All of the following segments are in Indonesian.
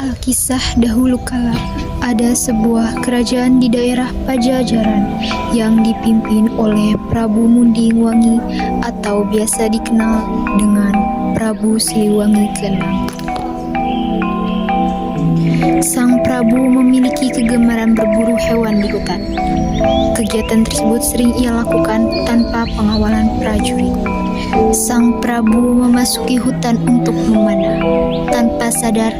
Alkisah dahulu kala, ada sebuah kerajaan di daerah Pajajaran yang dipimpin oleh Prabu Munding Wangi atau biasa dikenal dengan Prabu Siliwangi ke-6. Sang Prabu memiliki kegemaran berburu hewan di hutan. Kegiatan tersebut sering ia lakukan tanpa pengawalan prajurit. Sang Prabu memasuki hutan untuk memanah. Tanpa sadar,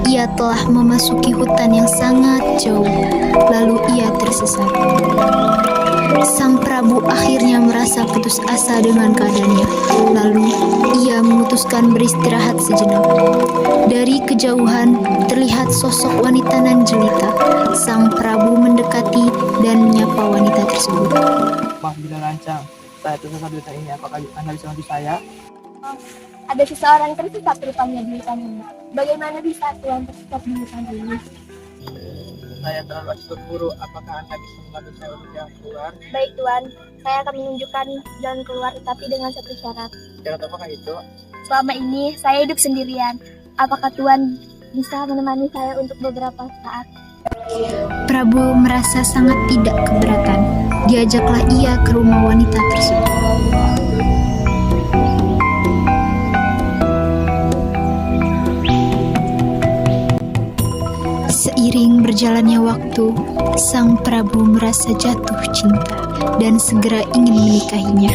ia telah memasuki hutan yang sangat jauh, lalu ia tersesat. Sang Prabu akhirnya merasa putus asa dengan keadaannya. Lalu ia memutuskan beristirahat sejenak. Dari kejauhan terlihat sosok wanita nan jelita. Sang Prabu mendekati dan menyapa wanita tersebut. Maaf bila lancang, saya tersesat di hutan ini. Apakah Anda bisa bantu saya? Ada seseorang tersesat rupanya di hutan ini. Bagaimana bisa Tuhan tersesat di hutan ini? Saya terlalu asik berburu. Apakah Anda bisa membantu saya untuk jalan keluar? Baik Tuhan, saya akan menunjukkan jalan keluar tapi dengan satu syarat. Syarat apakah itu? Selama ini saya hidup sendirian. Apakah Tuhan bisa menemani saya untuk beberapa saat? Prabu merasa sangat tidak keberatan. Diajaklah ia ke rumah wanita tersebut. Seiring berjalannya waktu, Sang Prabu merasa jatuh cinta dan segera ingin menikahinya.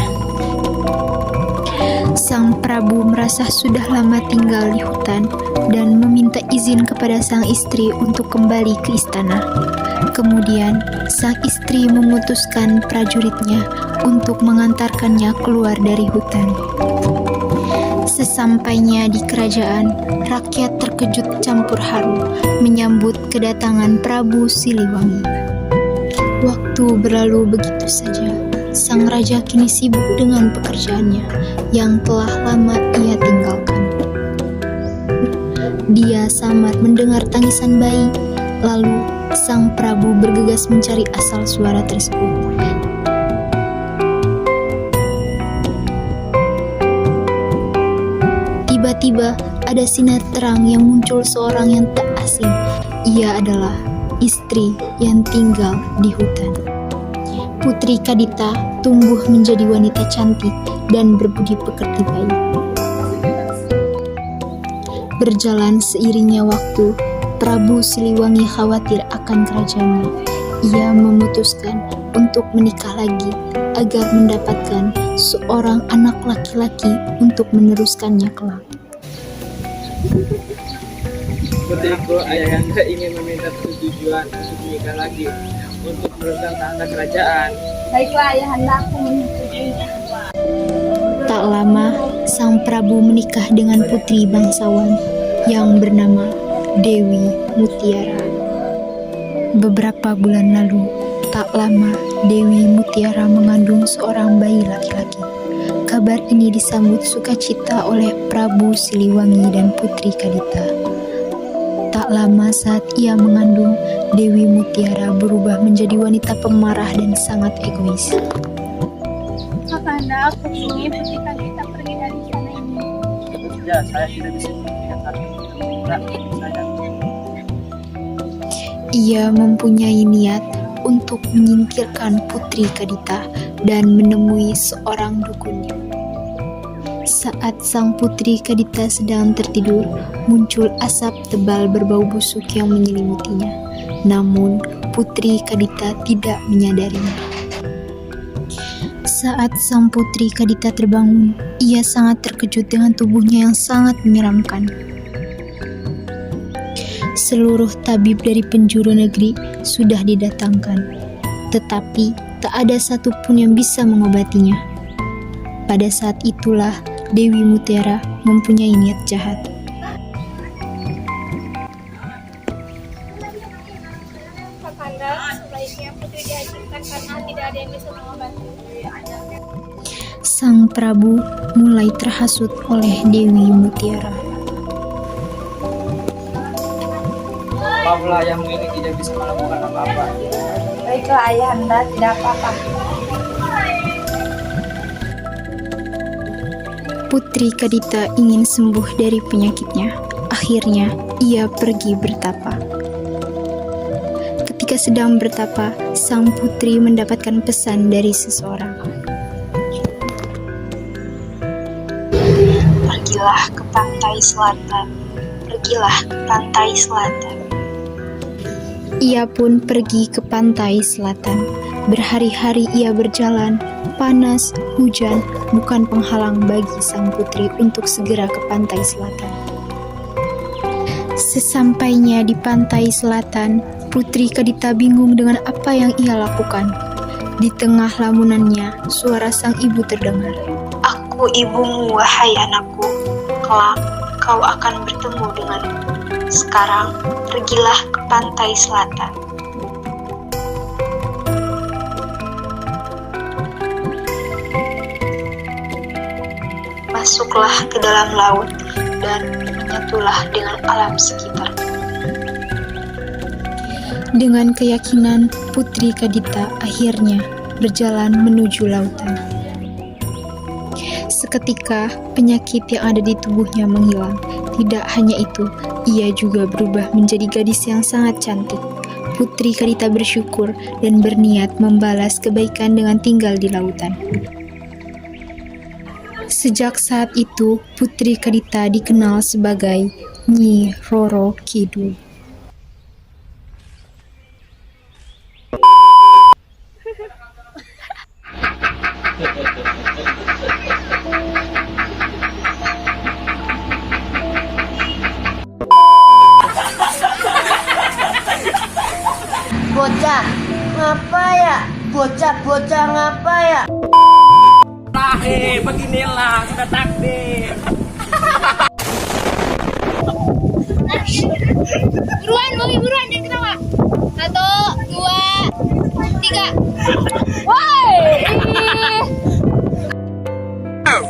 Sang Prabu merasa sudah lama tinggal di hutan dan meminta izin kepada sang istri untuk kembali ke istana. Kemudian, sang istri memutuskan prajuritnya untuk mengantarkannya keluar dari hutan. Sesampainya di kerajaan, rakyat terkejut campur haru menyambut kedatangan Prabu Siliwangi. Waktu berlalu begitu saja. Sang raja kini sibuk dengan pekerjaannya yang telah lama ia tinggalkan. Dia samar mendengar tangisan bayi, lalu sang Prabu bergegas mencari asal suara tersebut. Tiba-tiba ada sinar terang yang muncul seorang yang tak asing. Ia adalah istri yang tinggal di hutan. Putri Kadita tumbuh menjadi wanita cantik dan berbudi pekerti baik. Berjalan seiringnya waktu, Prabu Siliwangi khawatir akan kerajaannya. Ia memutuskan untuk menikah lagi agar mendapatkan seorang anak laki-laki untuk meneruskannya kelak. Putriku, ayahanda ingin meminta persetujuan untuk menikah lagi untuk meneruskan tahta kerajaan. Baiklah ayahanda, aku menyetujui. Tak lama, Sang Prabu menikah dengan putri bangsawan yang bernama Dewi Mutiara. Beberapa bulan lalu, tak lama Dewi Mutiara mengandung seorang bayi laki-laki. Kabar ini disambut sukacita oleh Prabu Siliwangi dan Putri Kadita. Tak lama saat ia mengandung, Dewi Mutiara berubah menjadi wanita pemarah dan sangat egois. Kakanda, aku ingin Putri Kadita pergi dari sana ini. Ya, saya tidak bisa memikirkan saya. Ia mempunyai niat untuk menyingkirkan Putri Kadita dan menemui seorang dukun. Saat sang Putri Kadita sedang tertidur, muncul asap tebal berbau busuk yang menyelimutinya. Namun, Putri Kadita tidak menyadarinya. Saat sang Putri Kadita terbangun, ia sangat terkejut dengan tubuhnya yang sangat menyeramkan. Seluruh tabib dari penjuru negeri sudah didatangkan, tetapi tak ada satupun yang bisa mengobatinya. Pada saat itulah Dewi Mutiara mempunyai niat jahat. Kakanda, sebaiknya Putri dihancurkan karena tidak ada yang bisa mengobati. Sang Prabu mulai terhasut oleh Dewi Mutiara. Maaflah, ayahmu ini tidak bisa melakukan apa-apa. Baiklah ayahanda, tidak apa-apa. Putri Kadita ingin sembuh dari penyakitnya. Akhirnya, ia pergi bertapa. Ketika sedang bertapa, sang putri mendapatkan pesan dari seseorang. Pergilah ke pantai selatan. Pergilah ke pantai selatan. Ia pun pergi ke pantai selatan. Berhari-hari ia berjalan. Panas, hujan bukan penghalang bagi sang putri untuk segera ke pantai selatan. Sesampainya di pantai selatan, Putri Kadita bingung dengan apa yang ia lakukan. Di tengah lamunannya, suara sang ibu terdengar. "Aku ibumu, wahai anakku. Kelak kau akan bertemu denganku. Sekarang pergilah ke pantai selatan." Masuklah ke dalam laut dan menyatulah dengan alam sekitar. Dengan keyakinan, Putri Kadita akhirnya berjalan menuju lautan. Seketika, penyakit yang ada di tubuhnya menghilang. Tidak hanya itu, ia juga berubah menjadi gadis yang sangat cantik. Putri Kadita bersyukur dan berniat membalas kebaikan dengan tinggal di lautan. Sejak saat itu, Putri Kadita dikenal sebagai Nyi Roro Kidul. Bocah, ngapa ya? Bocah ngapa ya? Beginilah sudah takdir. Buruan, Bobi, buruan, jangan ketawa. 1, 2, 3. Woi! Tahu.